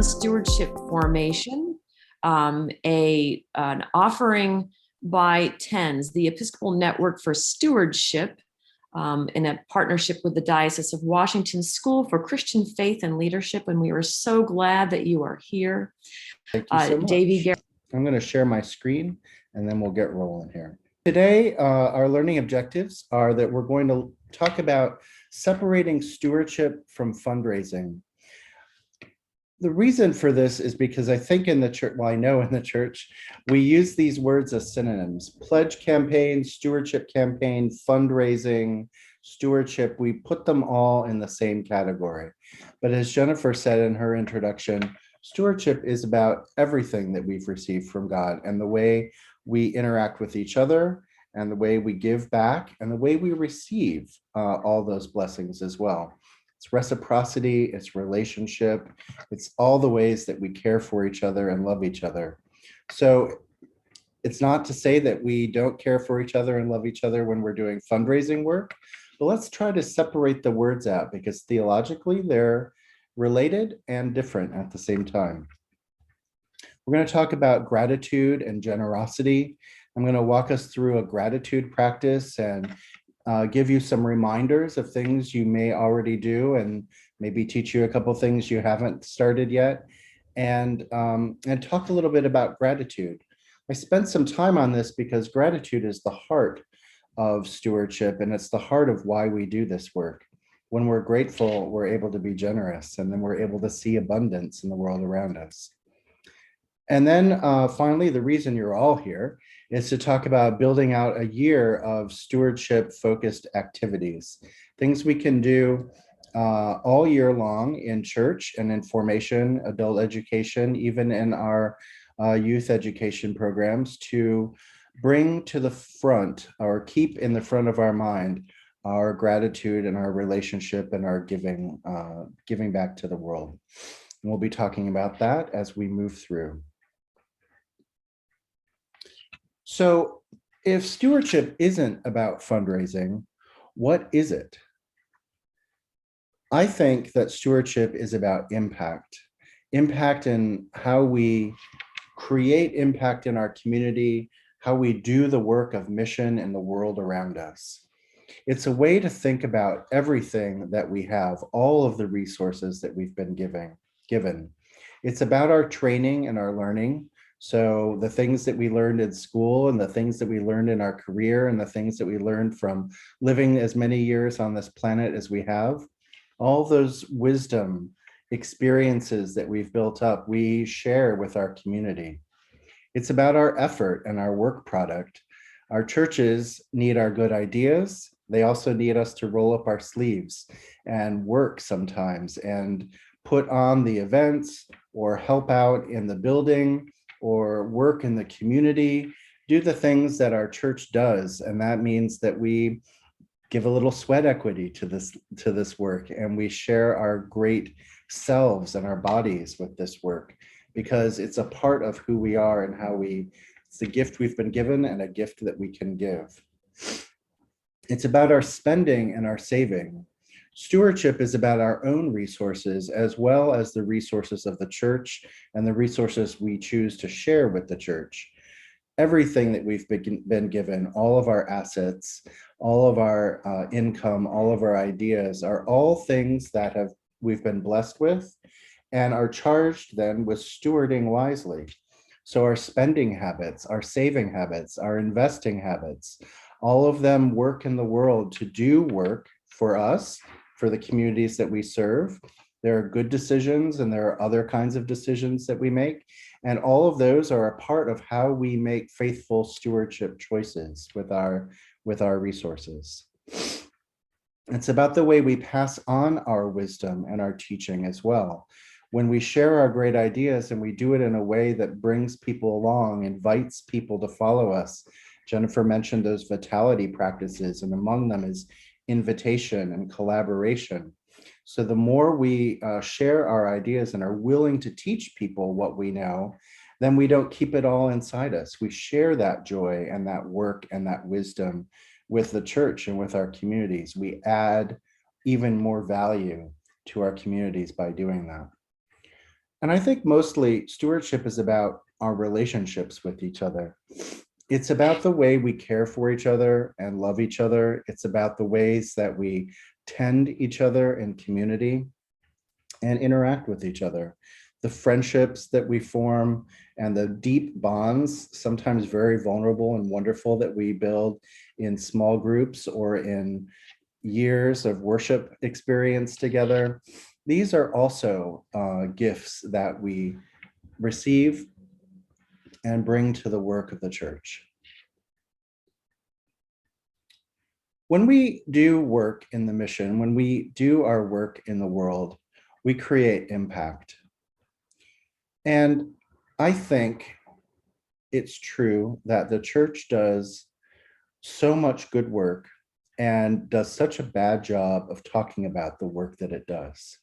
stewardship formation, an offering by TENS, the Episcopal Network for Stewardship, in a partnership with the Diocese of Washington School for Christian Faith and Leadership. And we are so glad that you are here. Thank you so much. Davey, I'm going to share my screen and then we'll get rolling here. Today, our learning objectives are that we're going to talk about separating stewardship from fundraising. The reason for this is because I think in the church, well, I know in the church, we use these words as synonyms: pledge campaign, stewardship campaign, fundraising, stewardship. We put them all in the same category. But as Jennifer said in her introduction, stewardship is about everything that we've received from God and the way we interact with each other and the way we give back and the way we receive all those blessings as well. It's reciprocity, it's relationship, it's all the ways that we care for each other and love each other. So it's not to say that we don't care for each other and love each other when we're doing fundraising work, but let's try to separate the words out because theologically they're related and different at the same time. We're going to talk about gratitude and generosity. I'm going to walk us through a gratitude practice and give you some reminders of things you may already do and maybe teach you a couple things you haven't started yet, and talk a little bit about gratitude. I spent some time on this because gratitude is the heart of stewardship and it's the heart of why we do this work. When we're grateful, we're able to be generous and then we're able to see abundance in the world around us. And then finally, the reason you're all here is to talk about building out a year of stewardship-focused activities, things we can do all year long in church and in formation, adult education, even in our youth education programs, to bring to the front or keep in the front of our mind our gratitude and our relationship and our giving back to the world. And we'll be talking about that as we move through. So if stewardship isn't about fundraising, what is it? I think that stewardship is about impact in how we create impact in our community, how we do the work of mission in the world around us. It's a way to think about everything that we have, all of the resources that we've been given. It's about our training and our learning. So the things that we learned in school and the things that we learned in our career and the things that we learned from living as many years on this planet as we have, all those wisdom experiences that we've built up, we share with our community. It's about our effort and our work product. Our churches need our good ideas. They also need us to roll up our sleeves and work sometimes and put on the events or help out in the building or work in the community, do the things that our church does. And that means that we give a little sweat equity to this work and we share our great selves and our bodies with this work because it's a part of who we are and how it's a gift we've been given and a gift that we can give. It's about our spending and our saving. Stewardship is about our own resources as well as the resources of the church and the resources we choose to share with the church. Everything that we've been given, all of our assets, all of our income, all of our ideas are all things that we've been blessed with and are charged then with stewarding wisely. So our spending habits, our saving habits, our investing habits, all of them work in the world to do work for us, for the communities that we serve. There are good decisions and there are other kinds of decisions that we make. And all of those are a part of how we make faithful stewardship choices with our resources. It's about the way we pass on our wisdom and our teaching as well. When we share our great ideas and we do it in a way that brings people along, invites people to follow us. Jennifer mentioned those vitality practices, and among them is invitation and collaboration. So the more we share our ideas and are willing to teach people what we know, then we don't keep it all inside us. We share that joy and that work and that wisdom with the church and with our communities. We add even more value to our communities by doing that. And I think mostly stewardship is about our relationships with each other. It's about the way we care for each other and love each other. It's about the ways that we tend each other in community and interact with each other. The friendships that we form and the deep bonds, sometimes very vulnerable and wonderful, that we build in small groups or in years of worship experience together. These are also gifts that we receive and bring to the work of the church. When we do work in the mission, when we do our work in the world, we create impact. And I think it's true that the church does so much good work and does such a bad job of talking about the work that it does.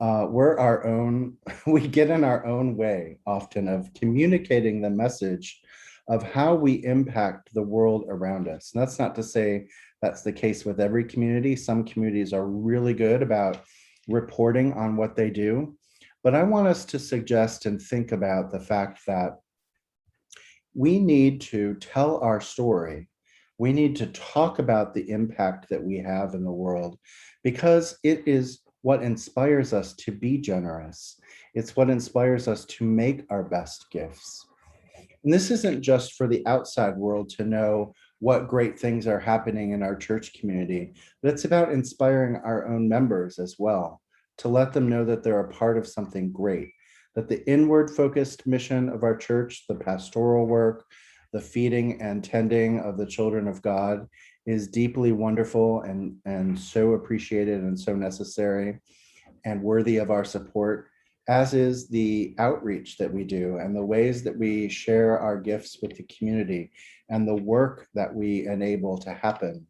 We're our own, we get in our own way often of communicating the message of how we impact the world around us. And that's not to say that's the case with every community. Some communities are really good about reporting on what they do. But I want us to suggest and think about the fact that we need to tell our story. We need to talk about the impact that we have in the world, because it is what inspires us to be generous. It's what inspires us to make our best gifts. And this isn't just for the outside world to know what great things are happening in our church community, but it's about inspiring our own members as well, to let them know that they're a part of something great, that the inward focused mission of our church, the pastoral work, the feeding and tending of the children of God, is deeply wonderful and so appreciated and so necessary and worthy of our support, as is the outreach that we do and the ways that we share our gifts with the community and the work that we enable to happen.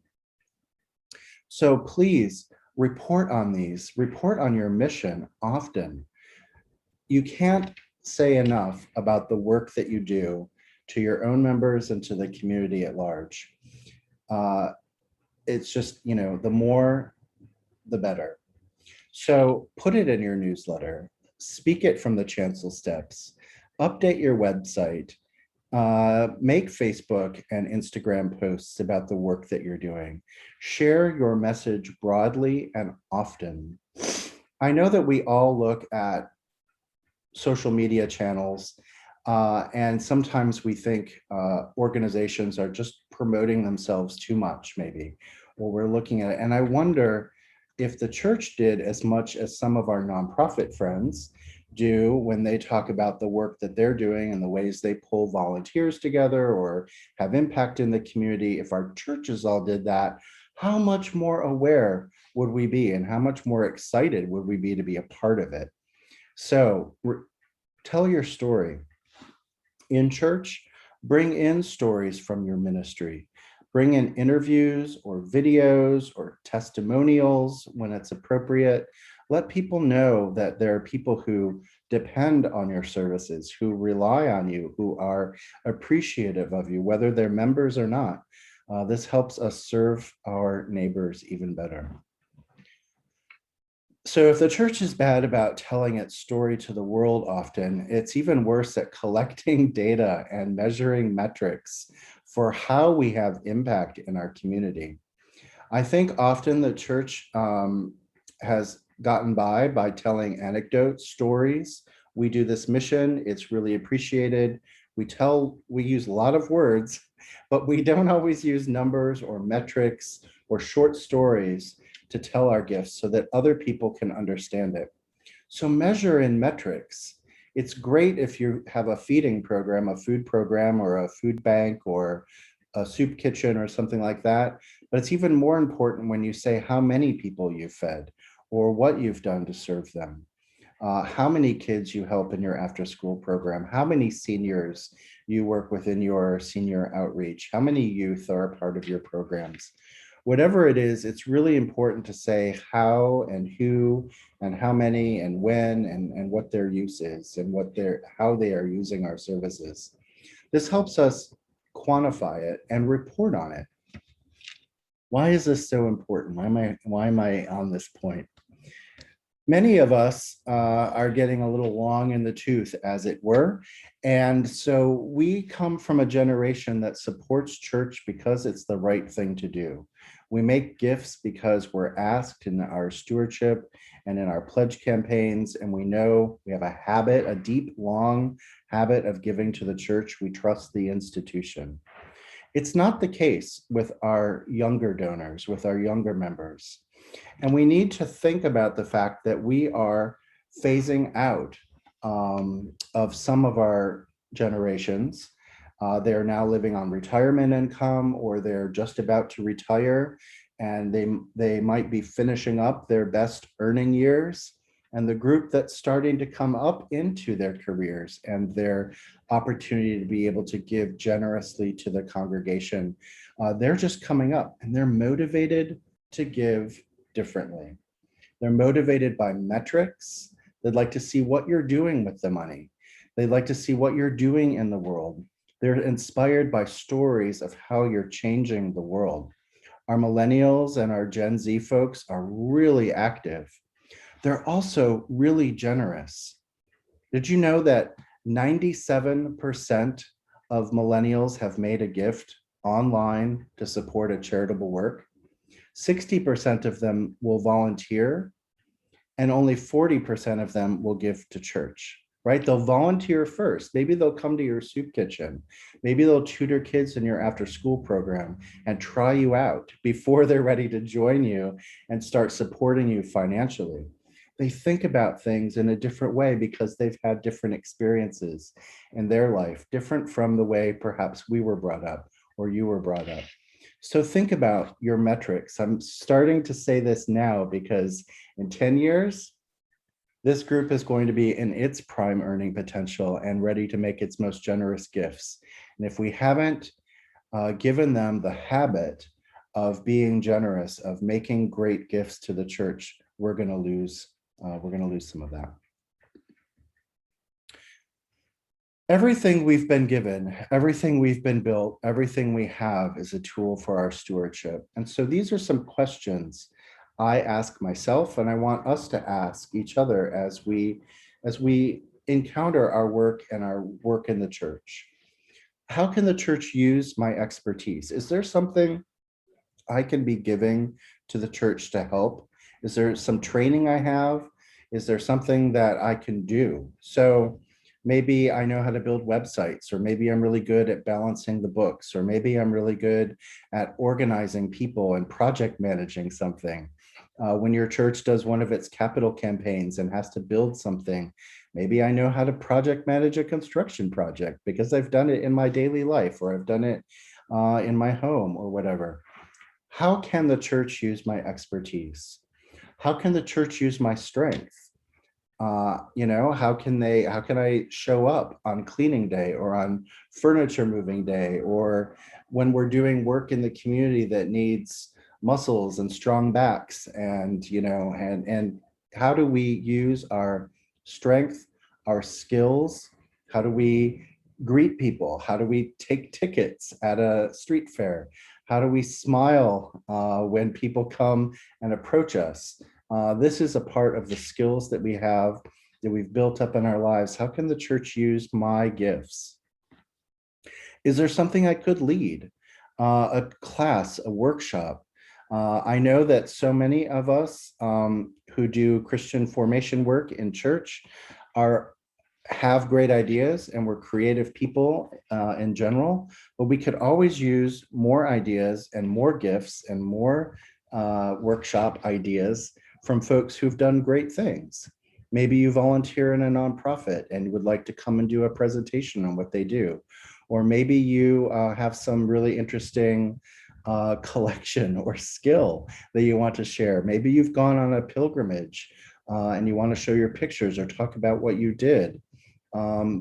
So please report on these, report on your mission often. You can't say enough about the work that you do to your own members and to the community at large. It's just, the more, the better. So put it in your newsletter, speak it from the chancel steps, update your website, make Facebook and Instagram posts about the work that you're doing. Share your message broadly and often. I know that we all look at social media channels and sometimes we think organizations are just promoting themselves too much, maybe, or we're looking at it. And I wonder if the church did as much as some of our nonprofit friends do when they talk about the work that they're doing and the ways they pull volunteers together or have impact in the community. If our churches all did that, how much more aware would we be and how much more excited would we be to be a part of it? So tell your story. In church, bring in stories from your ministry. Bring in interviews or videos or testimonials when it's appropriate. Let people know that there are people who depend on your services, who rely on you, who are appreciative of you, whether they're members or not. This helps us serve our neighbors even better. So if the church is bad about telling its story to the world often, it's even worse at collecting data and measuring metrics for how we have impact in our community. I think often the church has gotten by telling anecdotes, stories. We do this mission, it's really appreciated. We use a lot of words, but we don't always use numbers or metrics or short stories to tell our gifts so that other people can understand it. So measure in metrics. It's great if you have a feeding program, a food program, or a food bank, or a soup kitchen or something like that. But it's even more important when you say how many people you fed or what you've done to serve them. How many kids you help in your after-school program, how many seniors you work with in your senior outreach, how many youth are a part of your programs. Whatever it is, it's really important to say how and who and how many and when and what their use is and how they are using our services. This helps us quantify it and report on it. Why is this so important? Why am I on this point? Many of us are getting a little long in the tooth, as it were. And so we come from a generation that supports church because it's the right thing to do. We make gifts because we're asked in our stewardship and in our pledge campaigns, and we know we have a habit, a deep, long habit of giving to the church. We trust the institution. It's not the case with our younger donors, with our younger members. And we need to think about the fact that we are phasing out of some of our generations. They're now living on retirement income, or they're just about to retire, and they might be finishing up their best earning years. And the group that's starting to come up into their careers and their opportunity to be able to give generously to the congregation, they're just coming up, and they're motivated to give differently. They're motivated by metrics. They'd like to see what you're doing with the money. They'd like to see what you're doing in the world. They're inspired by stories of how you're changing the world. Our millennials and our Gen Z folks are really active. They're also really generous. Did you know that 97% of millennials have made a gift online to support a charitable work? 60% of them will volunteer, and only 40% of them will give to church, right? They'll volunteer first. Maybe they'll come to your soup kitchen. Maybe they'll tutor kids in your after school program and try you out before they're ready to join you and start supporting you financially. They think about things in a different way because they've had different experiences in their life, different from the way perhaps we were brought up or you were brought up. So think about your metrics. I'm starting to say this now because in 10 years, this group is going to be in its prime earning potential and ready to make its most generous gifts. And if we haven't given them the habit of being generous, of making great gifts to the church, we're going to lose some of that. Everything we've been given, everything we've been built, everything we have is a tool for our stewardship. And so these are some questions I ask myself, and I want us to ask each other as we encounter our work and our work in the church. How can the church use my expertise? Is there something I can be giving to the church to help? Is there some training I have? Is there something that I can do? So maybe I know how to build websites, or maybe I'm really good at balancing the books, or maybe I'm really good at organizing people and project managing something. When your church does one of its capital campaigns and has to build something, maybe I know how to project manage a construction project because I've done it in my daily life, or I've done it in my home or whatever. How can the church use my expertise? How can the church use my strength? How can I show up on cleaning day or on furniture moving day, or when we're doing work in the community that needs muscles and strong backs, and how do we use our strength, our skills? How do we greet people? How do we take tickets at a street fair? How do we smile when people come and approach us? This is a part of the skills that we have, that we've built up in our lives. How can the church use my gifts? Is there something I could lead? A class, a workshop? I know that so many of us who do Christian formation work in church have great ideas, and we're creative people in general, but we could always use more ideas and more gifts and more workshop ideas from folks who've done great things. Maybe you volunteer in a nonprofit and you would like to come and do a presentation on what they do. Or maybe you have some really interesting collection or skill that you want to share. Maybe you've gone on a pilgrimage and you want to show your pictures or talk about what you did.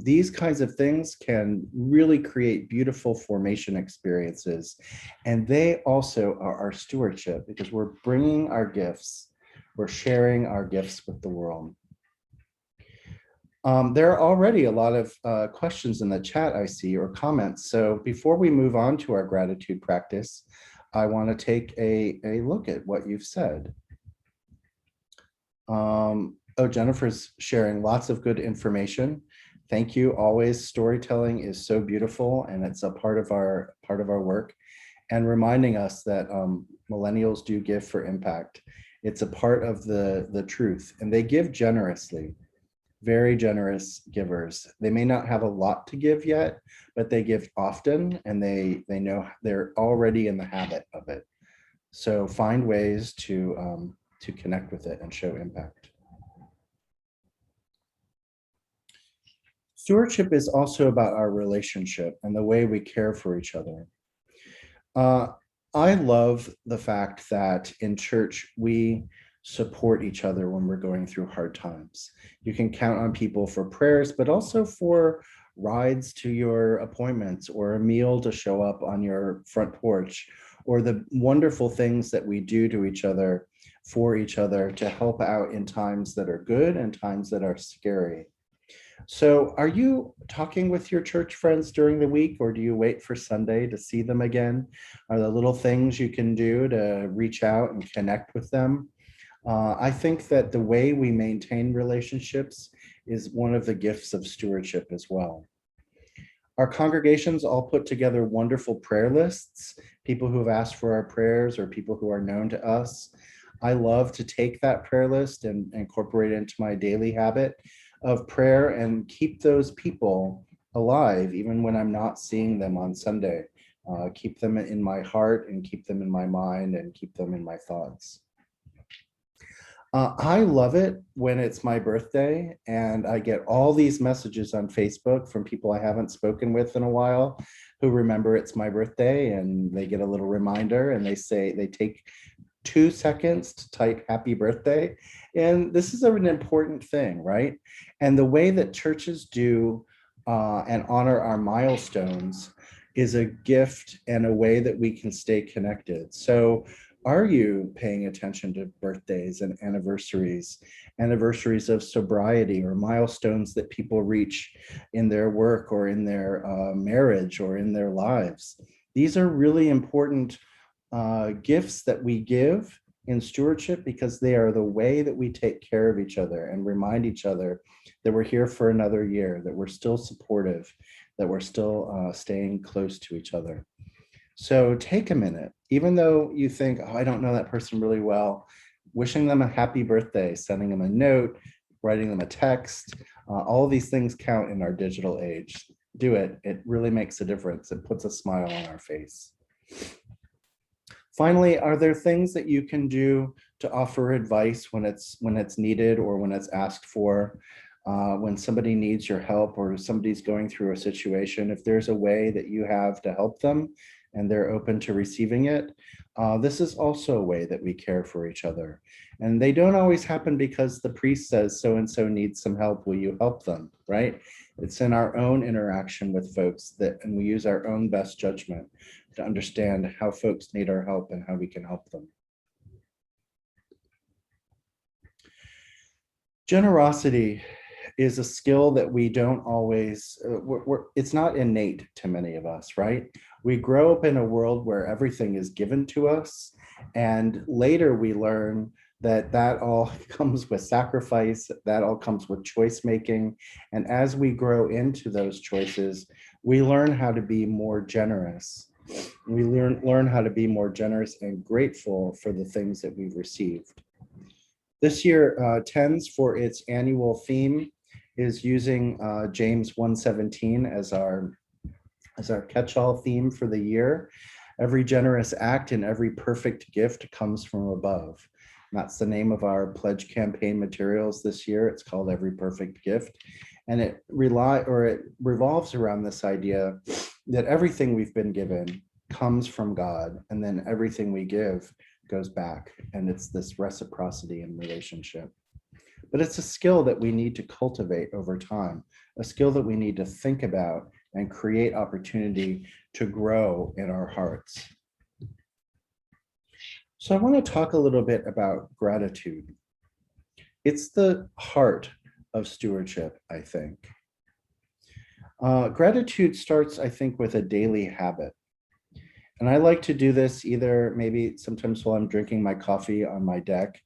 These kinds of things can really create beautiful formation experiences. And they also are our stewardship, because we're bringing our gifts, we're sharing our gifts with the world. There are already a lot of questions in the chat I see, or comments. So before we move on to our gratitude practice, I want to take a look at what you've said. Oh, Jennifer's sharing lots of good information. Thank you. Always, storytelling is so beautiful, and it's a part of our work, and reminding us that millennials do give for impact. It's a part of the truth, and they give generously. Very generous givers. They may not have a lot to give yet, but they give often, and they know they're already in the habit of it. So find ways to connect with it and show impact. Stewardship is also about our relationship and the way we care for each other. I love the fact that in church we support each other when we're going through hard times. You can count on people for prayers, but also for rides to your appointments, or a meal to show up on your front porch, or the wonderful things that we do to each other, for each other, to help out in times that are good and times that are scary. So are you talking with your church friends during the week, or do you wait for Sunday to see them again? Are there little things you can do to reach out and connect with them? I think that the way we maintain relationships is one of the gifts of stewardship as well. Our congregations all put together wonderful prayer lists, people who have asked for our prayers or people who are known to us. I love to take that prayer list and incorporate it into my daily habit of prayer and keep those people alive, even when I'm not seeing them on Sunday. Keep them in my heart and keep them in my mind and keep them in my thoughts. I love it when it's my birthday and I get all these messages on Facebook from people I haven't spoken with in a while who remember it's my birthday, and they get a little reminder and they say they take 2 seconds to type happy birthday. And this is an important thing, right? And the way that churches do and honor our milestones is a gift and a way that we can stay connected. So are you paying attention to birthdays and anniversaries of sobriety, or milestones that people reach in their work or in their marriage or in their lives? These are really important gifts that we give in stewardship, because they are the way that we take care of each other and remind each other that we're here for another year, that we're still supportive, that we're still staying close to each other. So take a minute, even though you think, oh, I don't know that person really well, wishing them a happy birthday, sending them a note, writing them a text, all of these things count in our digital age. Do it. It really makes a difference. It puts a smile on our face. Finally, are there things that you can do to offer advice when it's needed or when it's asked for? When somebody needs your help or somebody's going through a situation, if there's a way that you have to help them and they're open to receiving it, this is also a way that we care for each other. And they don't always happen because the priest says so-and-so needs some help, will you help them, right? It's in our own interaction with folks and we use our own best judgment to understand how folks need our help and how we can help them. Generosity is a skill that we don't always, it's not innate to many of us, right? We grow up in a world where everything is given to us, and later we learn that all comes with sacrifice, that all comes with choice making. And as we grow into those choices, we learn how to be more generous. We learn how to be more generous and grateful for the things that we've received. This year, TENS, for its annual theme, is using James 1:17 as our catch-all theme for the year. Every generous act and every perfect gift comes from above. And that's the name of our pledge campaign materials this year. It's called Every Perfect Gift. And it revolves around this idea that everything we've been given comes from God, and then everything we give goes back. And it's this reciprocity in relationship. But it's a skill that we need to cultivate over time, a skill that we need to think about and create opportunity to grow in our hearts. So I want to talk a little bit about gratitude. It's the heart of stewardship, I think. Gratitude starts, I think, with a daily habit. And I like to do this either maybe sometimes while I'm drinking my coffee on my deck,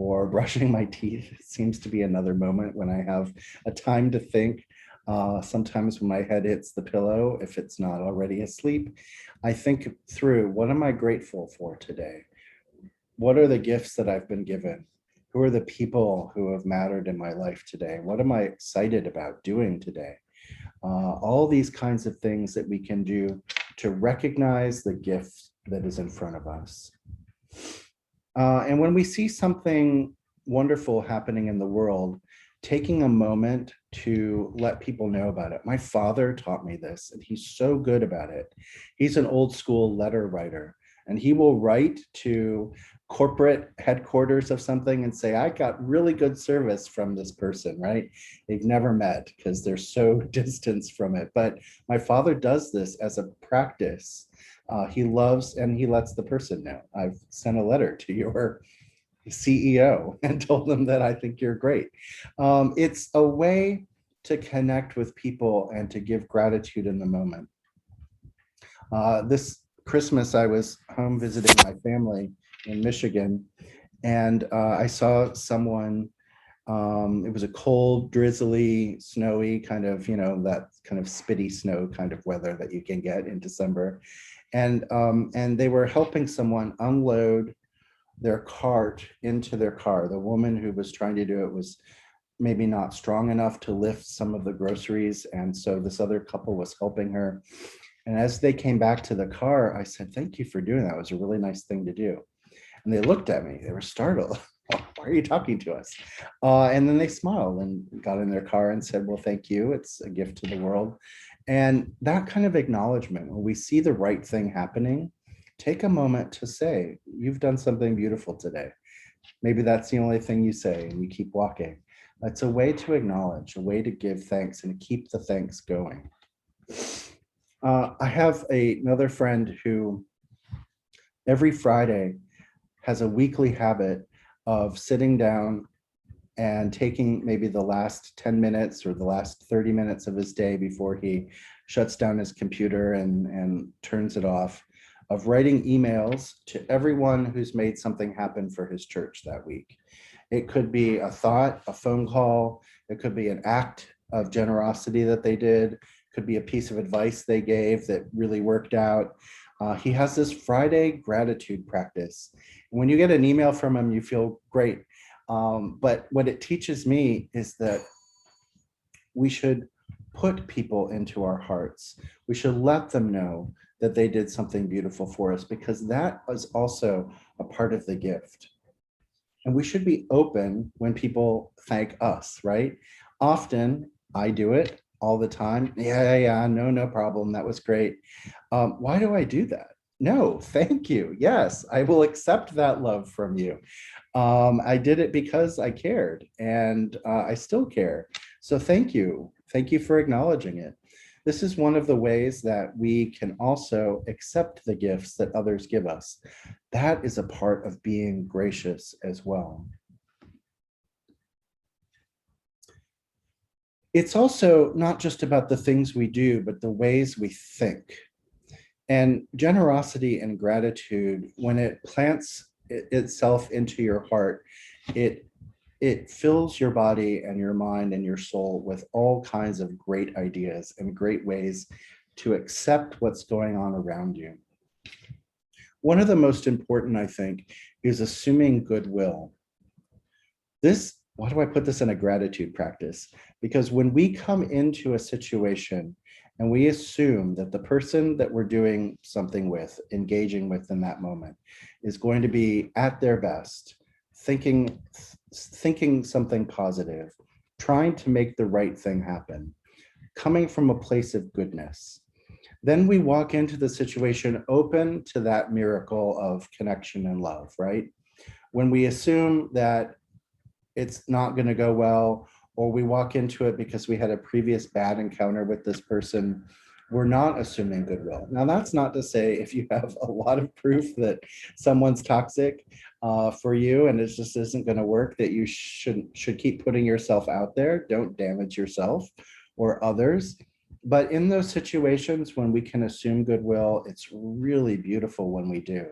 or brushing my teeth seems to be another moment when I have a time to think. Sometimes when my head hits the pillow, if it's not already asleep, I think through, what am I grateful for today? What are the gifts that I've been given? Who are the people who have mattered in my life today? What am I excited about doing today? All these kinds of things that we can do to recognize the gift that is in front of us. And when we see something wonderful happening in the world, taking a moment to let people know about it. My father taught me this, and he's so good about it. He's an old school letter writer, and he will write to corporate headquarters of something and say, I got really good service from this person, right? They've never met because they're so distanced from it. But my father does this as a practice. He loves, and he lets the person know, I've sent a letter to your CEO and told them that I think you're great. It's a way to connect with people and to give gratitude in the moment. This Christmas, I was home visiting my family in Michigan, and I saw someone. It was a cold, drizzly, snowy kind of, that kind of spitty snow kind of weather that you can get in December, and they were helping someone unload their cart into their car. The woman who was trying to do it was maybe not strong enough to lift some of the groceries, and so this other couple was helping her. And as they came back to the car, I said, thank you for doing that. It was a really nice thing to do. And they looked at me, they were startled. Why are you talking to us? And then they smiled and got in their car and said, well, thank you. It's a gift to the world. And that kind of acknowledgement, when we see the right thing happening, take a moment to say, you've done something beautiful today. Maybe that's the only thing you say, and you keep walking. It's a way to acknowledge, a way to give thanks and keep the thanks going. I have another friend who every Friday has a weekly habit of sitting down and taking maybe the last 10 minutes or the last 30 minutes of his day before he shuts down his computer and turns it off, of writing emails to everyone who's made something happen for his church that week. It could be a thought, a phone call, it could be an act of generosity that they did, could be a piece of advice they gave that really worked out. He has this Friday gratitude practice. And when you get an email from him, you feel great. But what it teaches me is that we should put people into our hearts. We should let them know that they did something beautiful for us, because that is also a part of the gift. And we should be open when people thank us, right? Often I do it all the time. Yeah, no problem. That was great. Why do I do that? No, thank you. Yes, I will accept that love from you. I did it because I cared, and I still care. So thank you. Thank you for acknowledging it. This is one of the ways that we can also accept the gifts that others give us. That is a part of being gracious as well. It's also not just about the things we do, but the ways we think. And generosity and gratitude, when it plants itself into your heart, it fills your body and your mind and your soul with all kinds of great ideas and great ways to accept what's going on around you. One of the most important, I think, is assuming goodwill. Why do I put this in a gratitude practice? Because when we come into a situation and we assume that the person that we're doing something with, engaging with in that moment, is going to be at their best, thinking something positive, trying to make the right thing happen, coming from a place of goodness, then we walk into the situation open to that miracle of connection and love, right? When we assume that it's not going to go well, or we walk into it because we had a previous bad encounter with this person, we're not assuming goodwill. Now, that's not to say if you have a lot of proof that someone's toxic for you and it just isn't going to work, that you should keep putting yourself out there. Don't damage yourself or others. But in those situations when we can assume goodwill, it's really beautiful when we do.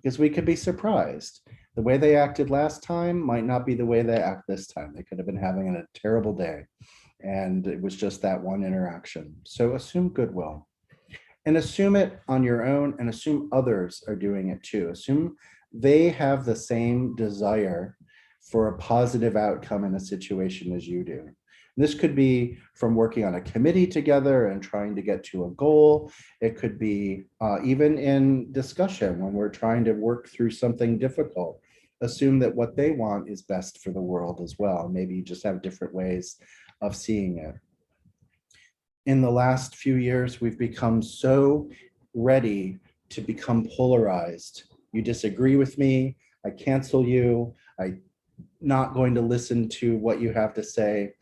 because we could be surprised. The way they acted last time might not be the way they act this time. They could have been having a terrible day, and it was just that one interaction. So assume goodwill, and assume it on your own, and assume others are doing it too. Assume they have the same desire for a positive outcome in a situation as you do. This could be from working on a committee together and trying to get to a goal. It could be even in discussion when we're trying to work through something difficult. Assume that what they want is best for the world as well. Maybe you just have different ways of seeing it. In the last few years, we've become so ready to become polarized. You disagree with me, I cancel you, I'm not going to listen to what you have to say.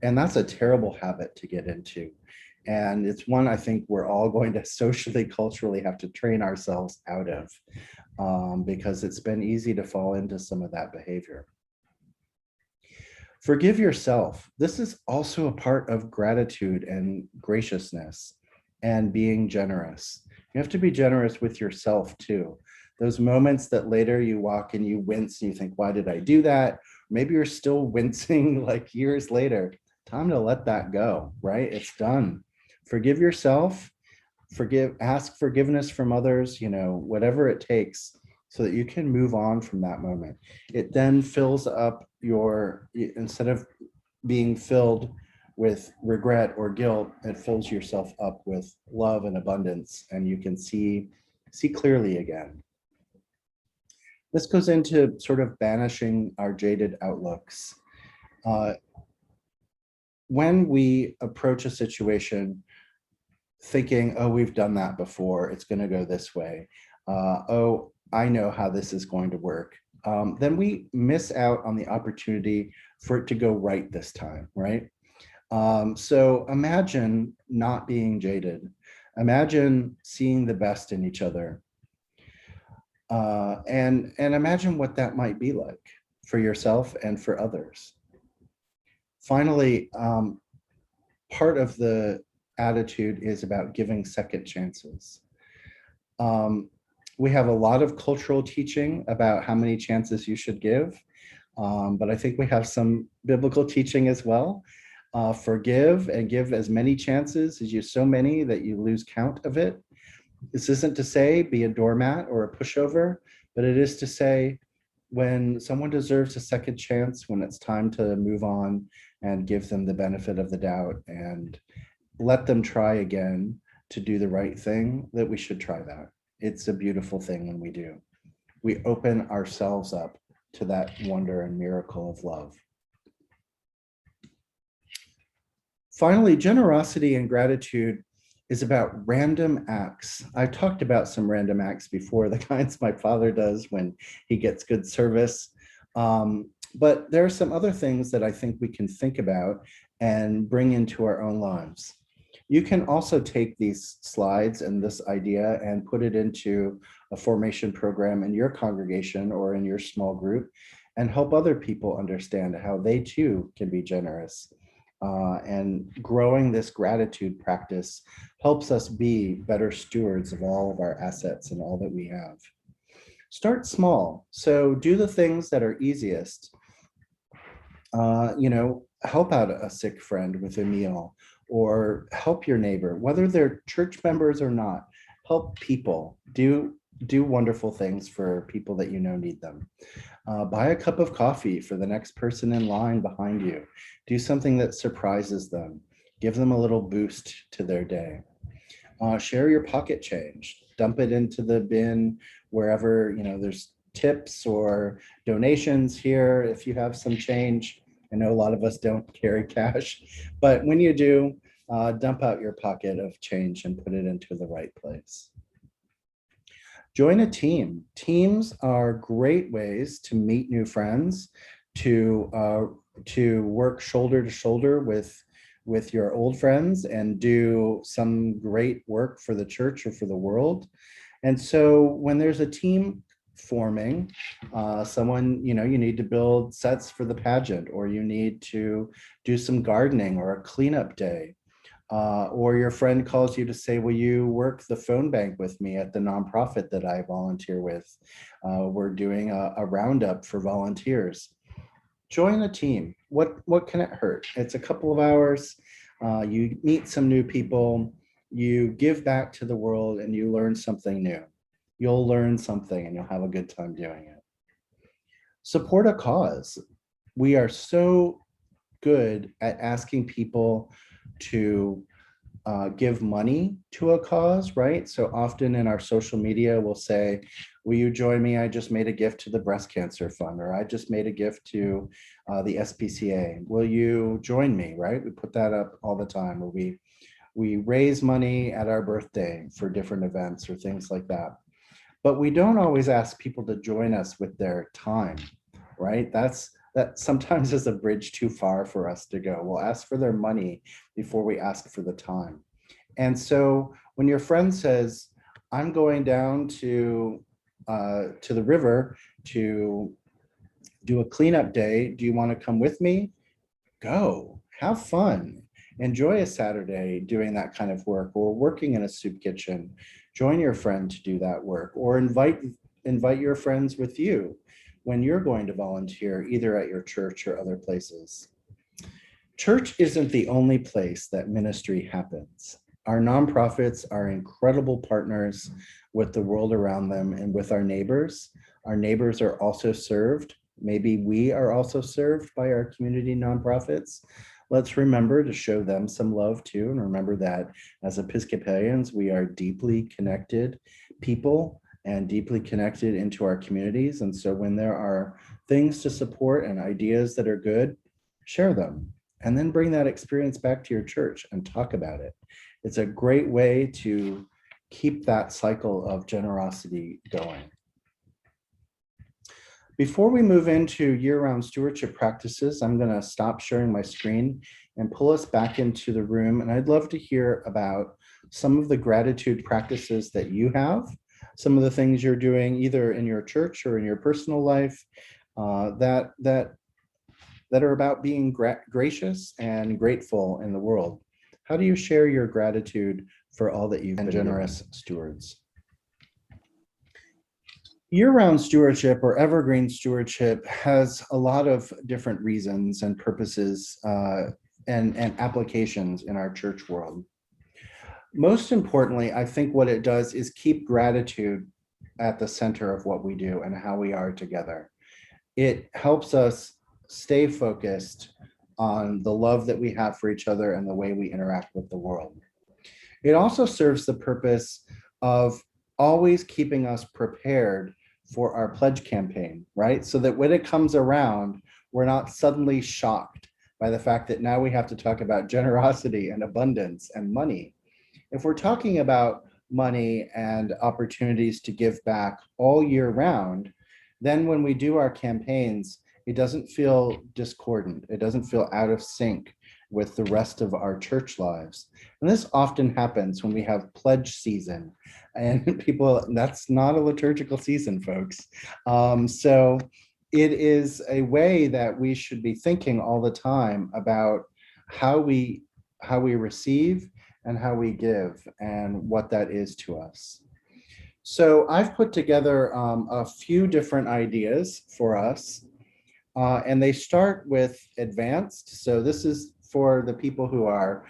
And that's a terrible habit to get into. And it's one I think we're all going to socially, culturally have to train ourselves out of, because it's been easy to fall into some of that behavior. Forgive yourself. This is also a part of gratitude and graciousness and being generous. You have to be generous with yourself too. Those moments that later you walk and you wince and you think, why did I do that? Maybe you're still wincing like years later. Time to let that go, right? It's done. Forgive yourself, ask forgiveness from others, whatever it takes so that you can move on from that moment. It then fills up instead of being filled with regret or guilt, it fills yourself up with love and abundance, and you can see clearly again. This goes into sort of banishing our jaded outlooks. When we approach a situation thinking, oh, we've done that before, it's going to go this way, oh, I know how this is going to work, then we miss out on the opportunity for it to go right this time, right? So imagine not being jaded. Imagine seeing the best in each other. And imagine what that might be like for yourself and for others. Finally, part of the attitude is about giving second chances. We have a lot of cultural teaching about how many chances you should give, but I think we have some biblical teaching as well. Forgive and give as many chances as you, so many that you lose count of it. This isn't to say be a doormat or a pushover, but it is to say when someone deserves a second chance, when it's time to move on and give them the benefit of the doubt and let them try again to do the right thing, that we should try that. It's a beautiful thing when we do. We open ourselves up to that wonder and miracle of love. Finally, generosity and gratitude is about random acts. I've talked about some random acts before, the kinds my father does when he gets good service. But there are some other things that I think we can think about and bring into our own lives. You can also take these slides and this idea and put it into a formation program in your congregation or in your small group and help other people understand how they too can be generous. And growing this gratitude practice helps us be better stewards of all of our assets and all that we have. Start small. So do the things that are easiest. Help out a sick friend with a meal, or help your neighbor, whether they're church members or not. Help people. Do wonderful things for people that you know need them. Buy a cup of coffee for the next person in line behind you. Do something that surprises them. Give them a little boost to their day. Share your pocket change. Dump it into the bin wherever, there's tips or donations here. If you have some change, I know a lot of us don't carry cash, but when you do, dump out your pocket of change and put it into the right place. Join a team. Teams are great ways to meet new friends, to work shoulder to shoulder with your old friends and do some great work for the church or for the world. And so when there's a team forming, someone, you need to build sets for the pageant, or you need to do some gardening or a cleanup day. Or your friend calls you to say, will you work the phone bank with me at the nonprofit that I volunteer with? We're doing a roundup for volunteers. Join a team. What can it hurt? It's a couple of hours. You meet some new people, you give back to the world, and you learn something new. You'll learn something and you'll have a good time doing it. Support a cause. We are so good at asking people to give money to a cause, right? So often in our social media, we'll say, will you join me? I just made a gift to the breast cancer fund, or I just made a gift to the SPCA. Will you join me, right? We put that up all the time, where we raise money at our birthday for different events or things like that. But we don't always ask people to join us with their time, right? That sometimes is a bridge too far for us to go. We'll ask for their money before we ask for the time. And so when your friend says, I'm going down to the river to do a cleanup day, do you want to come with me? Go, have fun, enjoy a Saturday doing that kind of work, or working in a soup kitchen. Join your friend to do that work, or invite your friends with you when you're going to volunteer, either at your church or other places. Church isn't the only place that ministry happens. Our nonprofits are incredible partners with the world around them and with our neighbors. Our neighbors are also served. Maybe we are also served by our community nonprofits. Let's remember to show them some love too, and remember that as Episcopalians, we are deeply connected people and deeply connected into our communities. And so when there are things to support and ideas that are good, share them, and then bring that experience back to your church and talk about it. It's a great way to keep that cycle of generosity going. Before we move into year-round stewardship practices, I'm going to stop sharing my screen and pull us back into the room. And I'd love to hear about some of the gratitude practices that you have, some of the things you're doing either in your church or in your personal life that are about being gracious and grateful in the world. How do you share your gratitude for all that you've been generous stewards? Year-round stewardship or evergreen stewardship has a lot of different reasons and purposes and applications in our church world. Most importantly, I think what it does is keep gratitude at the center of what we do and how we are together. It helps us stay focused on the love that we have for each other and the way we interact with the world. It also serves the purpose of always keeping us prepared for our pledge campaign, right? So that when it comes around, we're not suddenly shocked by the fact that now we have to talk about generosity and abundance and money. If we're talking about money and opportunities to give back all year round, then when we do our campaigns, it doesn't feel discordant. It doesn't feel out of sync with the rest of our church lives. And this often happens when we have pledge season, and people, that's not a liturgical season, folks. So it is a way that we should be thinking all the time about how we receive and how we give and what that is to us. So I've put together a few different ideas for us, and they start with advanced. So this is for the people who are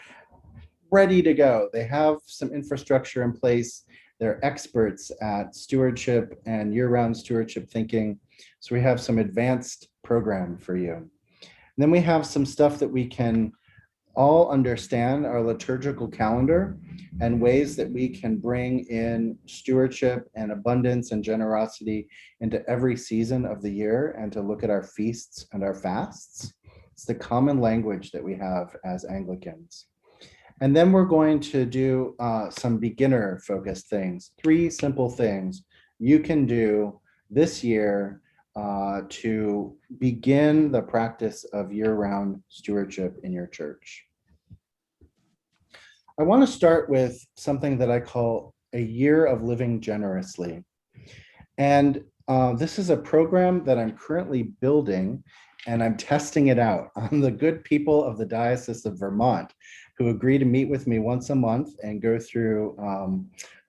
ready to go. They have some infrastructure in place. They're experts at stewardship and year-round stewardship thinking. So we have some advanced program for you. And then we have some stuff that we can all understand, our liturgical calendar, and ways that we can bring in stewardship and abundance and generosity into every season of the year, and to look at our feasts and our fasts. It's the common language that we have as Anglicans. And then we're going to do some beginner focused things, 3 simple things you can do this year to begin the practice of year-round stewardship in your church. I want to start with something that I call a year of living generously. And this is a program that I'm currently building, and I'm testing it out on the good people of the Diocese of Vermont, who agree to meet with me once a month and go through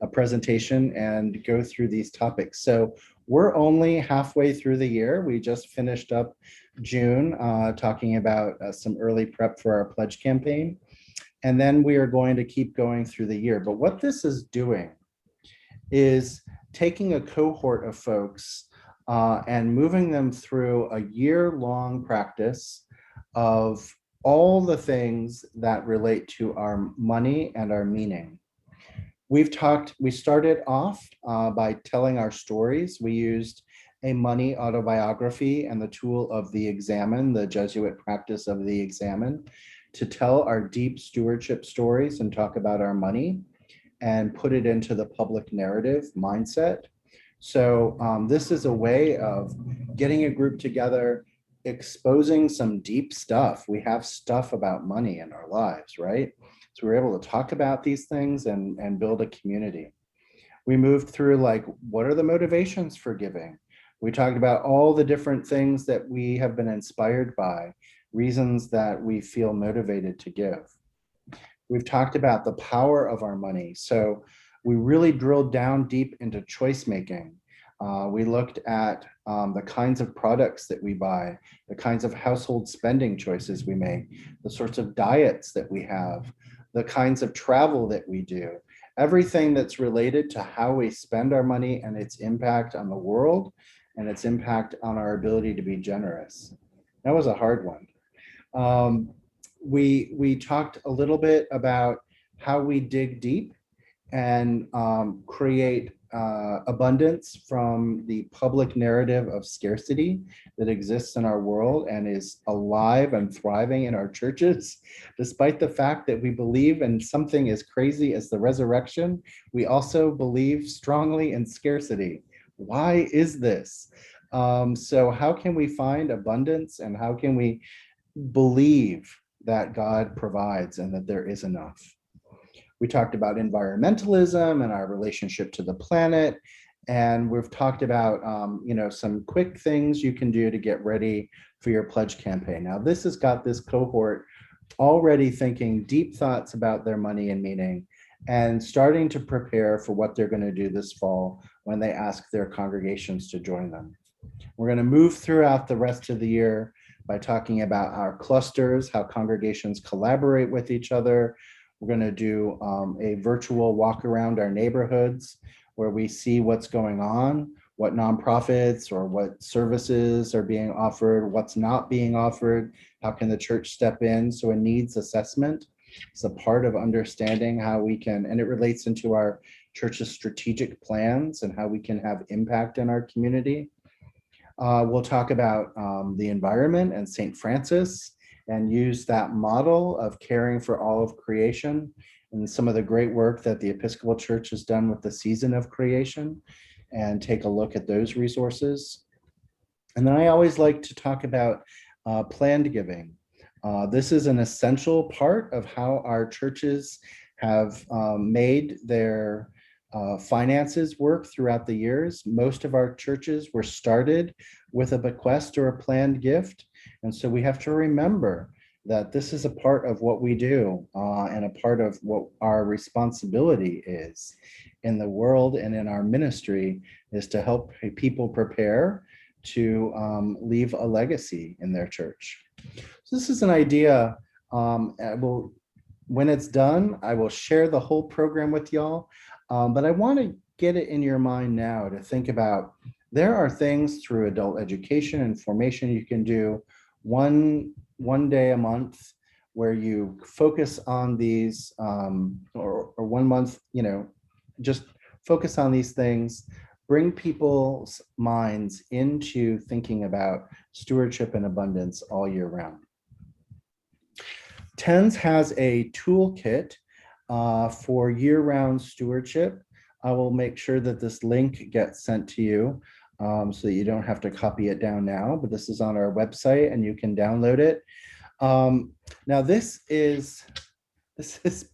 a presentation and go through these topics. So we're only halfway through the year. We just finished up June talking about some early prep for our pledge campaign. And then we are going to keep going through the year. But what this is doing is taking a cohort of folks and moving them through a year-long practice of all the things that relate to our money and our meaning. We started off by telling our stories. We used a money autobiography and the tool of the Examen, the Jesuit practice of the Examen, to tell our deep stewardship stories and talk about our money and put it into the public narrative mindset. So this is a way of getting a group together, exposing some deep stuff. We have stuff about money in our lives, right? So we're able to talk about these things and build a community. We moved through like, what are the motivations for giving? We talked about all the different things that we have been inspired by, reasons that we feel motivated to give. We've talked about the power of our money. So we really drilled down deep into choice making. We looked at the kinds of products that we buy, the kinds of household spending choices we make, the sorts of diets that we have, the kinds of travel that we do, everything that's related to how we spend our money and its impact on the world and its impact on our ability to be generous. That was a hard one. We talked a little bit about how we dig deep and create abundance from the public narrative of scarcity that exists in our world and is alive and thriving in our churches. Despite the fact that we believe in something as crazy as the resurrection, we also believe strongly in scarcity. Why is this? So how can we find abundance, and how can we believe that God provides and that there is enough? We talked about environmentalism and our relationship to the planet. And we've talked about some quick things you can do to get ready for your pledge campaign. Now, this has got this cohort already thinking deep thoughts about their money and meaning and starting to prepare for what they're going to do this fall when they ask their congregations to join them. We're going to move throughout the rest of the year by talking about our clusters, how congregations collaborate with each other. We're going to do a virtual walk around our neighborhoods where we see what's going on, what nonprofits or what services are being offered, what's not being offered, how can the church step in. So a needs assessment is a part of understanding how we can, and it relates into our church's strategic plans and how we can have impact in our community. We'll talk about the environment and St. Francis and use that model of caring for all of creation and some of the great work that the Episcopal Church has done with the season of creation, and take a look at those resources. And then I always like to talk about planned giving. This is an essential part of how our churches have made their finances work throughout the years. Most of our churches were started with a bequest or a planned gift. And so we have to remember that this is a part of what we do and a part of what our responsibility is in the world and in our ministry, is to help people prepare to leave a legacy in their church. So this is an idea. When it's done, I will share the whole program with y'all. But I want to get it in your mind now to think about, there are things through adult education and formation you can do one day a month where you focus on these, or 1 month, just focus on these things, bring people's minds into thinking about stewardship and abundance all year round. TENS has a toolkit for year-round stewardship. I will make sure that this link gets sent to you so that you don't have to copy it down now, but this is on our website and you can download it. Now this is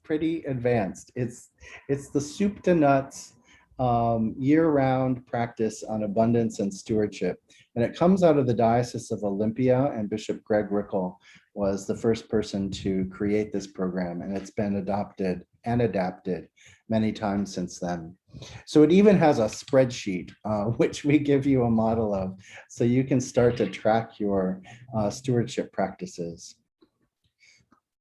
pretty advanced. It's the soup to nuts year-round practice on abundance and stewardship. And it comes out of the Diocese of Olympia and Bishop Greg Rickel, was the first person to create this program, and it's been adopted and adapted many times since then. So it even has a spreadsheet, which we give you a model of, so you can start to track your stewardship practices.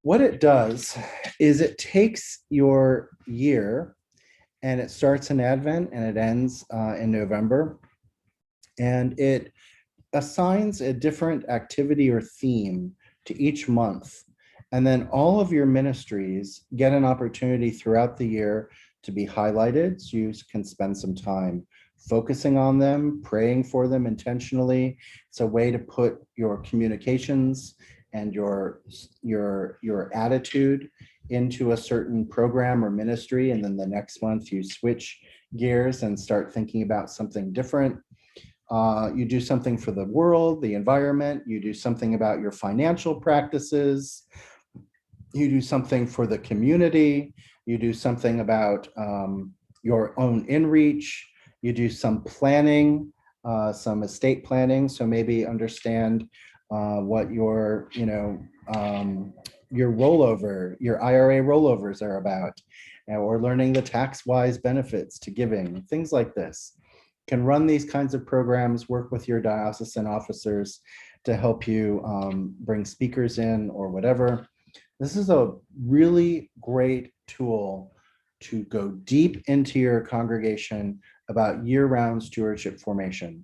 What it does is it takes your year, and it starts in Advent and it ends in November, and it assigns a different activity or theme to each month. And then all of your ministries get an opportunity throughout the year to be highlighted, so you can spend some time focusing on them, praying for them intentionally. It's a way to put your communications and your attitude into a certain program or ministry, and then the next month you switch gears and start thinking about something different. You do something for the world, the environment, you do something about your financial practices, you do something for the community, you do something about your own inreach, you do some planning, some estate planning, so maybe understand what your rollover, your IRA rollovers are about, or learning the tax-wise benefits to giving, things like this. Can run these kinds of programs, work with your diocesan officers to help you bring speakers in or whatever. This is a really great tool to go deep into your congregation about year-round stewardship formation.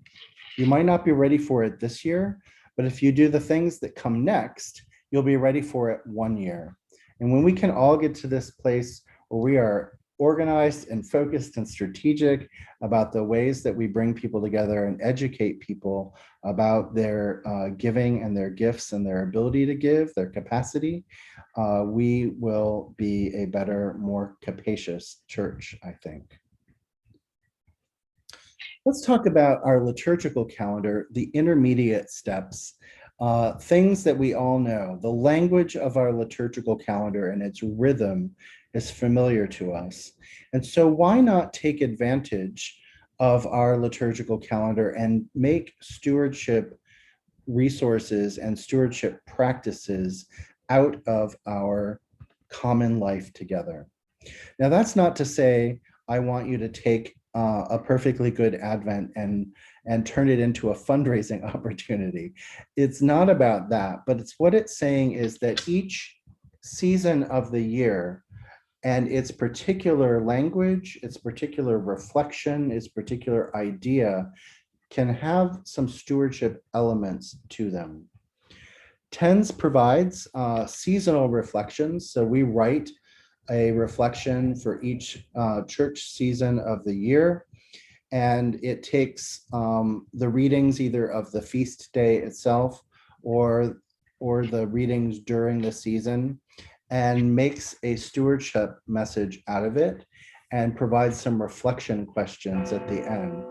You might not be ready for it this year, but if you do the things that come next, you'll be ready for it 1 year. And when we can all get to this place where we are organized and focused and strategic about the ways that we bring people together and educate people about their giving and their gifts and their ability to give, their capacity, we will be a better, more capacious church, I think. Let's talk about our liturgical calendar, the intermediate steps, things that we all know. The language of our liturgical calendar and its rhythm is familiar to us. And so why not take advantage of our liturgical calendar and make stewardship resources and stewardship practices out of our common life together? Now, that's not to say I want you to take a perfectly good Advent and turn it into a fundraising opportunity. It's not about that, but it's what it's saying is that each season of the year and its particular language, its particular reflection, its particular idea can have some stewardship elements to them. TENS provides seasonal reflections. So we write a reflection for each church season of the year. And it takes the readings either of the feast day itself or the readings during the season and makes a stewardship message out of it and provides some reflection questions at the end.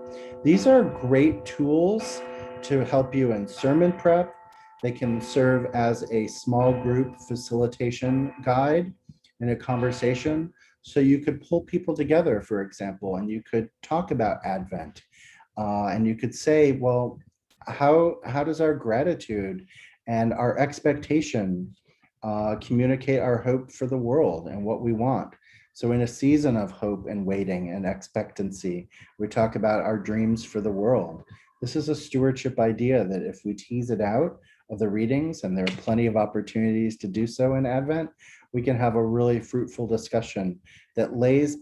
These are great tools to help you in sermon prep. They can serve as a small group facilitation guide in a conversation. So you could pull people together, for example, and you could talk about Advent. And you could say, well, how does our gratitude and our expectation communicate our hope for the world and what we want? So in a season of hope and waiting and expectancy, we talk about our dreams for the world. This is a stewardship idea that if we tease it out of the readings, and there are plenty of opportunities to do so in Advent, we can have a really fruitful discussion that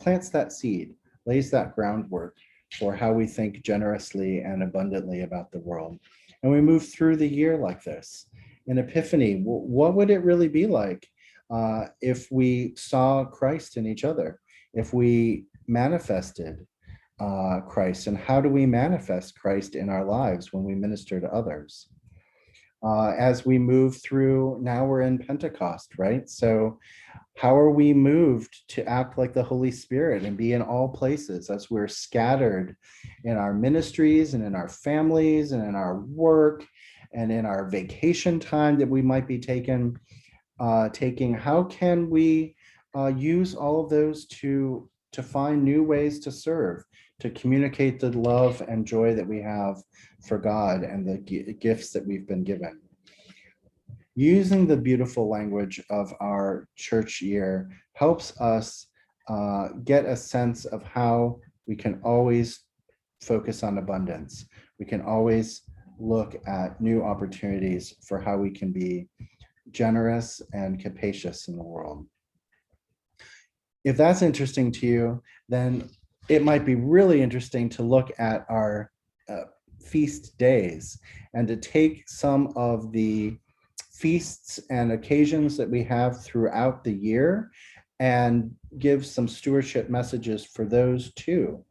plants that seed, lays that groundwork for how we think generously and abundantly about the world. And we move through the year like this. In Epiphany, what would it really be like if we saw Christ in each other, if we manifested Christ? And how do we manifest Christ in our lives when we minister to others? As we move through, now we're in Pentecost, right? So how are we moved to act like the Holy Spirit and be in all places as we're scattered in our ministries and in our families and in our work and in our vacation time that we might be taking? How can we use all of those to find new ways to serve, to communicate the love and joy that we have for God and the gifts that we've been given? Using the beautiful language of our church year helps us get a sense of how we can always focus on abundance. We can always look at new opportunities for how we can be generous and capacious in the world. If that's interesting to you, then it might be really interesting to look at our feast days and to take some of the feasts and occasions that we have throughout the year and give some stewardship messages for those too.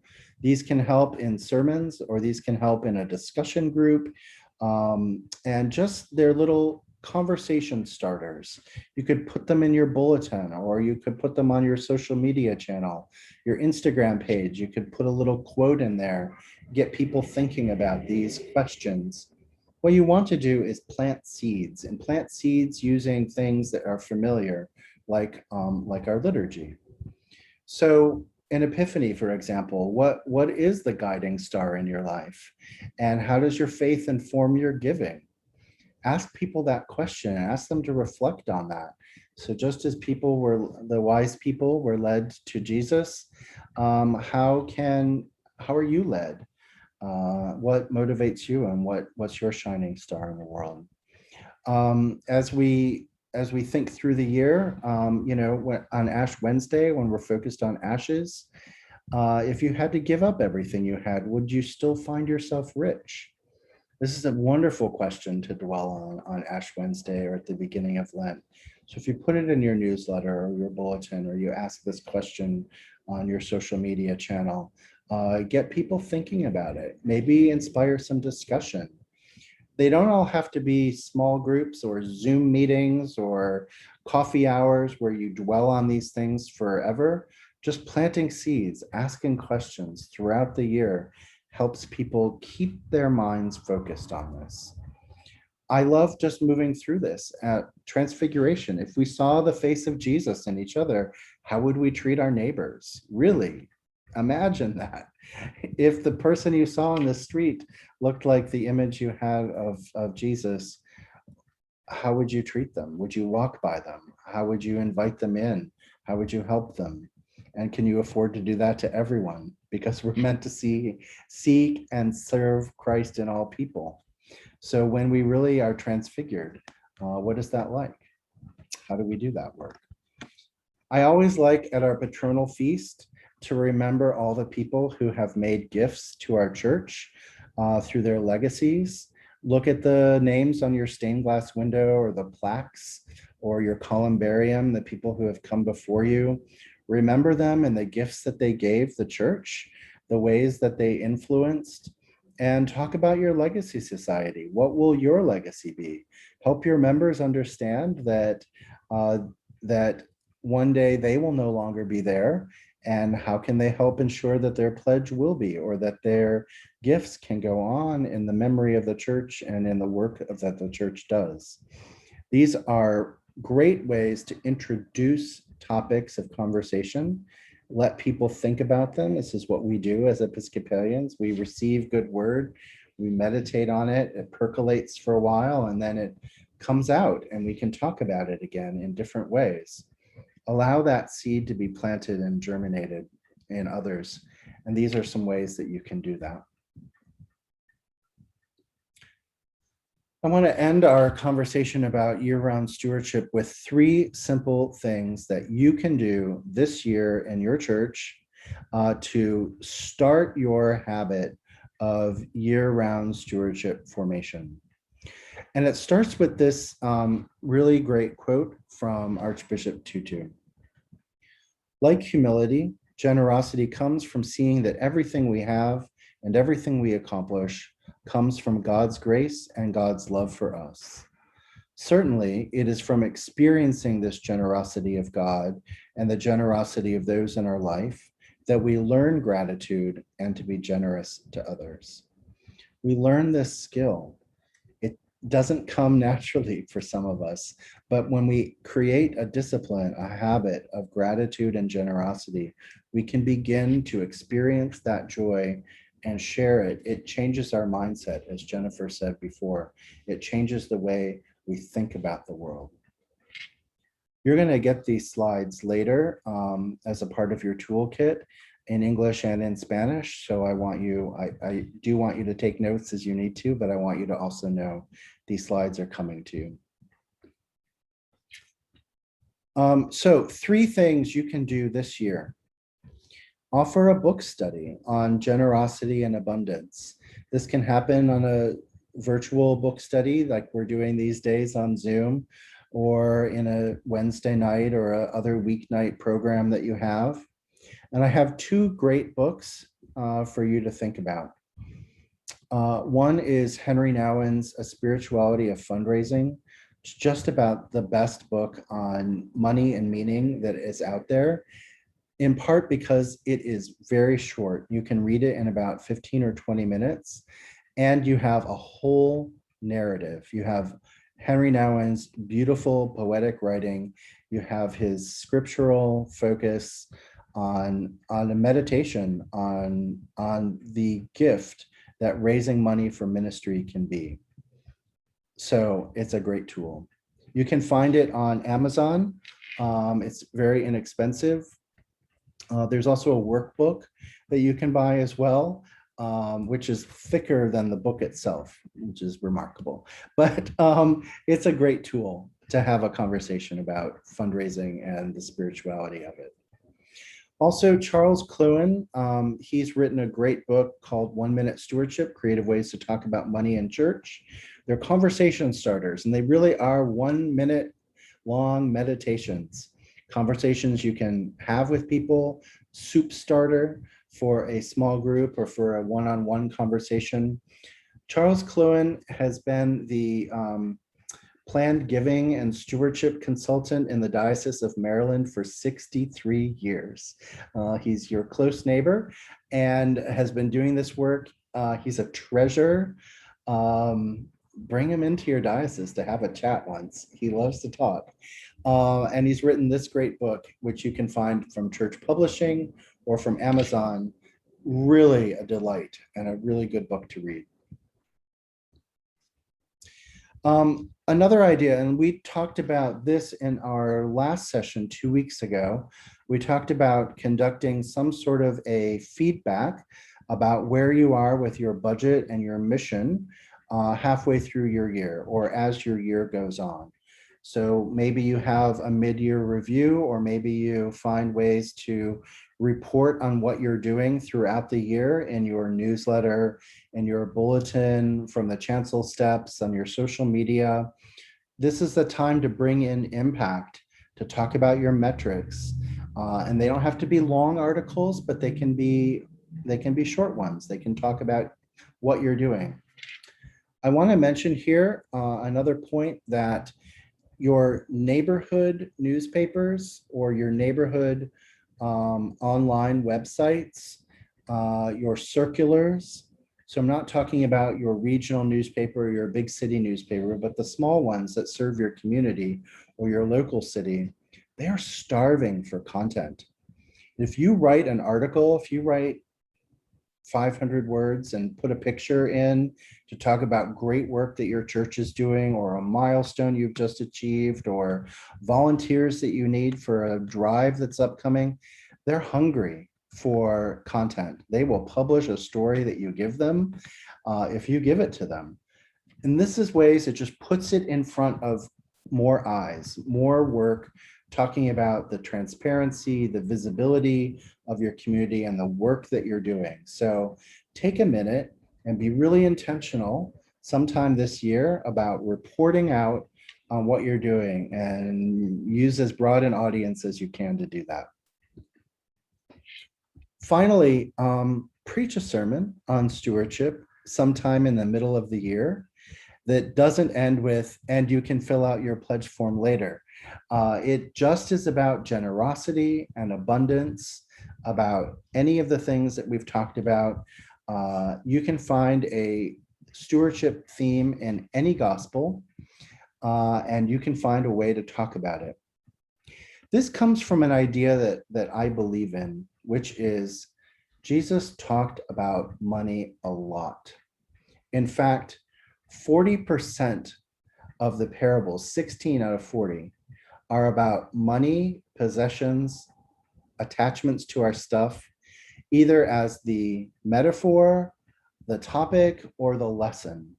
These can help in sermons, or these can help in a discussion group, and just their little conversation starters. You could put them in your bulletin, or you could put them on your social media channel, your Instagram page. You could put a little quote in there, get people thinking about these questions. What you want to do is plant seeds, and plant seeds using things that are familiar, like our liturgy. So an epiphany, for example, what is the guiding star in your life? And how does your faith inform your giving? Ask people that question and ask them to reflect on that. So just as the wise people were led to Jesus, how are you led? What motivates you, and what's your shining star in the world? As we think through the year, on Ash Wednesday, when we're focused on ashes, if you had to give up everything you had, would you still find yourself rich? This is a wonderful question to dwell on Ash Wednesday or at the beginning of Lent. So if you put it in your newsletter or your bulletin, or you ask this question on your social media channel, get people thinking about it, maybe inspire some discussion. They don't all have to be small groups or Zoom meetings or coffee hours where you dwell on these things forever. Just planting seeds, asking questions throughout the year helps people keep their minds focused on this. I love just moving through this at Transfiguration. If we saw the face of Jesus in each other, how would we treat our neighbors? Really, imagine that. If the person you saw on the street looked like the image you had of Jesus, how would you treat them? Would you walk by them? How would you invite them in? How would you help them? And can you afford to do that to everyone? Because we're meant to seek and serve Christ in all people. So when we really are transfigured, what is that like? How do we do that work? I always like at our patronal feast to remember all the people who have made gifts to our church through their legacies. Look at the names on your stained glass window, or the plaques, or your columbarium, the people who have come before you. Remember them and the gifts that they gave the church, the ways that they influenced, and talk about your legacy society. What will your legacy be? Help your members understand that that one day they will no longer be there, and how can they help ensure that their pledge will be, or that their gifts can go on in the memory of the church and in the work that the church does. These are great ways to introduce topics of conversation, let people think about them. This is what we do as Episcopalians. We receive good word, we meditate on it, it percolates for a while, and then it comes out and we can talk about it again in different ways. Allow that seed to be planted and germinated in others. And these are some ways that you can do that. I want to end our conversation about year-round stewardship with 3 simple things that you can do this year in your church to start your habit of year-round stewardship formation. And it starts with this really great quote from Archbishop Tutu. Like humility, generosity comes from seeing that everything we have and everything we accomplish comes from God's grace and God's love for us. Certainly, it is from experiencing this generosity of God and the generosity of those in our life that we learn gratitude and to be generous to others. We learn this skill. It doesn't come naturally for some of us, but when we create a discipline, a habit of gratitude and generosity, we can begin to experience that joy and share it. It changes our mindset, as Jennifer said before. It changes the way we think about the world. You're going to get these slides later as a part of your toolkit in English and in Spanish. So I do want you to take notes as you need to, but I want you to also know these slides are coming to you. So 3 things you can do this year. Offer a book study on generosity and abundance. This can happen on a virtual book study like we're doing these days on Zoom, or in a Wednesday night or a other weeknight program that you have. And I have 2 great books for you to think about. One is Henry Nouwen's A Spirituality of Fundraising. It's just about the best book on money and meaning that is out there, in part because it is very short. You can read it in about 15 or 20 minutes, and you have a whole narrative. You have Henry Nouwen's beautiful poetic writing. You have his scriptural focus on a meditation on the gift that raising money for ministry can be. So it's a great tool. You can find it on Amazon. It's very inexpensive. There's also a workbook that you can buy as well, which is thicker than the book itself, which is remarkable. But it's a great tool to have a conversation about fundraising and the spirituality of it. Also, Charles Clowen, he's written a great book called 1 Minute Stewardship, Creative Ways to Talk About Money in Church. They're conversation starters, and they really are 1 minute long meditations, conversations you can have with people, soup starter for a small group or for a one-on-one conversation. Charles Clowen has been the planned giving and stewardship consultant in the Diocese of Maryland for 63 years. He's your close neighbor and has been doing this work. He's a treasure. Bring him into your diocese to have a chat once. He loves to talk. And he's written this great book, which you can find from Church Publishing or from Amazon. Really a delight and a really good book to read. Another idea, and we talked about this in our last session 2 weeks ago, we talked about conducting some sort of a feedback about where you are with your budget and your mission halfway through your year or as your year goes on. So maybe you have a mid-year review, or maybe you find ways to report on what you're doing throughout the year in your newsletter, in your bulletin, from the chancel steps, on your social media. This is the time to bring in impact, to talk about your metrics. And they don't have to be long articles, but they can be short ones. They can talk about what you're doing. I want to mention here another point, that your neighborhood newspapers or your neighborhood online websites, your circulars. So I'm not talking about your regional newspaper or your big city newspaper, but the small ones that serve your community or your local city. They are starving for content. If you write an article, if you write 500 words and put a picture in to talk about great work that your church is doing, or a milestone you've just achieved, or volunteers that you need for a drive that's upcoming, they're hungry for content. They will publish a story that you give them if you give it to them. And this is ways it just puts it in front of more eyes, more work, talking about the transparency, the visibility of your community and the work that you're doing. So take a minute and be really intentional sometime this year about reporting out on what you're doing, and use as broad an audience as you can to do that. Finally, preach a sermon on stewardship sometime in the middle of the year that doesn't end with, and you can fill out your pledge form later. It just is about generosity and abundance, about any of the things that we've talked about. You can find a stewardship theme in any gospel, and you can find a way to talk about it. This comes from an idea that I believe in, which is Jesus talked about money a lot. In fact, 40% of the parables, 16 out of 40, are about money, possessions, attachments to our stuff, either as the metaphor, the topic, or the lesson,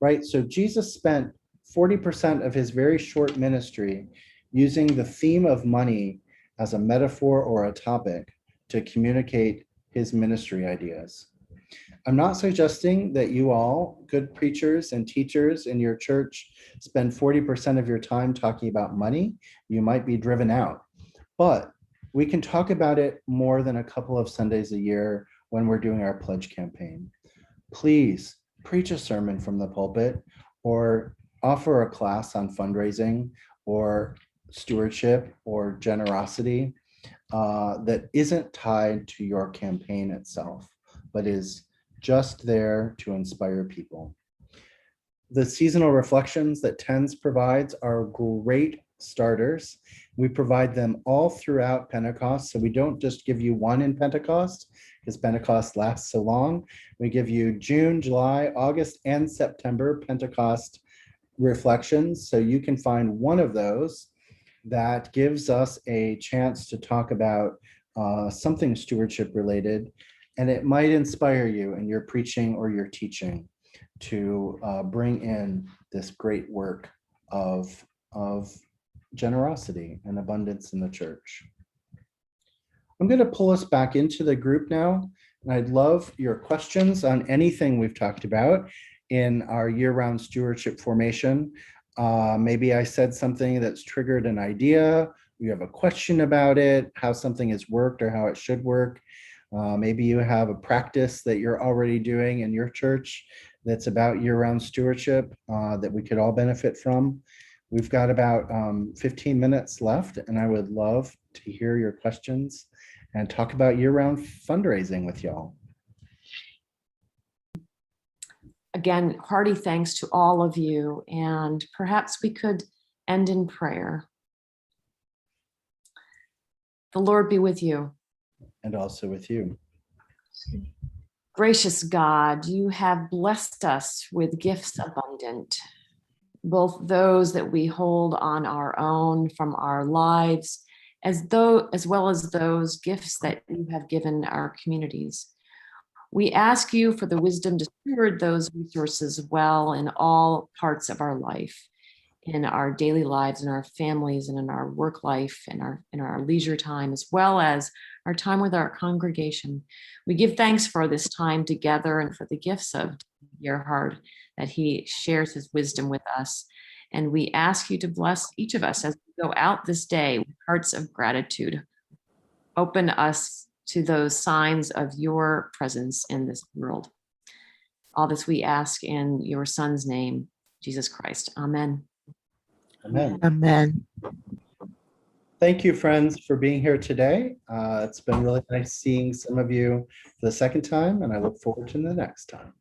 right? So Jesus spent 40% of his very short ministry using the theme of money as a metaphor or a topic to communicate his ministry ideas. I'm not suggesting that you all, good preachers and teachers in your church, spend 40% of your time talking about money. You might be driven out, but we can talk about it more than a couple of Sundays a year when we're doing our pledge campaign. Please preach a sermon from the pulpit or offer a class on fundraising or stewardship or generosity that isn't tied to your campaign itself, but is just there to inspire people. The seasonal reflections that TENS provides are great starters. We provide them all throughout Pentecost, so we don't just give you one in Pentecost, because Pentecost lasts so long. We give you June, July, August, and September Pentecost reflections, so you can find one of those that gives us a chance to talk about something stewardship related, and it might inspire you in your preaching or your teaching to bring in this great work of generosity and abundance in the church. I'm going to pull us back into the group now, and I'd love your questions on anything we've talked about in our year-round stewardship formation. Maybe I said something that's triggered an idea, you have a question about it, how something has worked or how it should work. Maybe you have a practice that you're already doing in your church that's about year-round stewardship that we could all benefit from. We've got about 15 minutes left, and I would love to hear your questions and talk about year-round fundraising with y'all. Again, hearty thanks to all of you, and perhaps we could end in prayer. The Lord be with you. And also with you. Gracious God, you have blessed us with gifts abundant, both those that we hold on our own from our lives, as well as those gifts that you have given our communities. We ask you for the wisdom to steward those resources well in all parts of our life, in our daily lives, in our families, and in our work life, and in our leisure time, as well as our time with our congregation. We give thanks for this time together and for the gifts of Gerhard, that he shares his wisdom with us. And we ask you to bless each of us as we go out this day with hearts of gratitude. Open us to those signs of your presence in this world. All this we ask in your Son's name, Jesus Christ. Amen. Amen. Amen. Thank you, friends, for being here today. It's been really nice seeing some of you for the second time, and I look forward to the next time.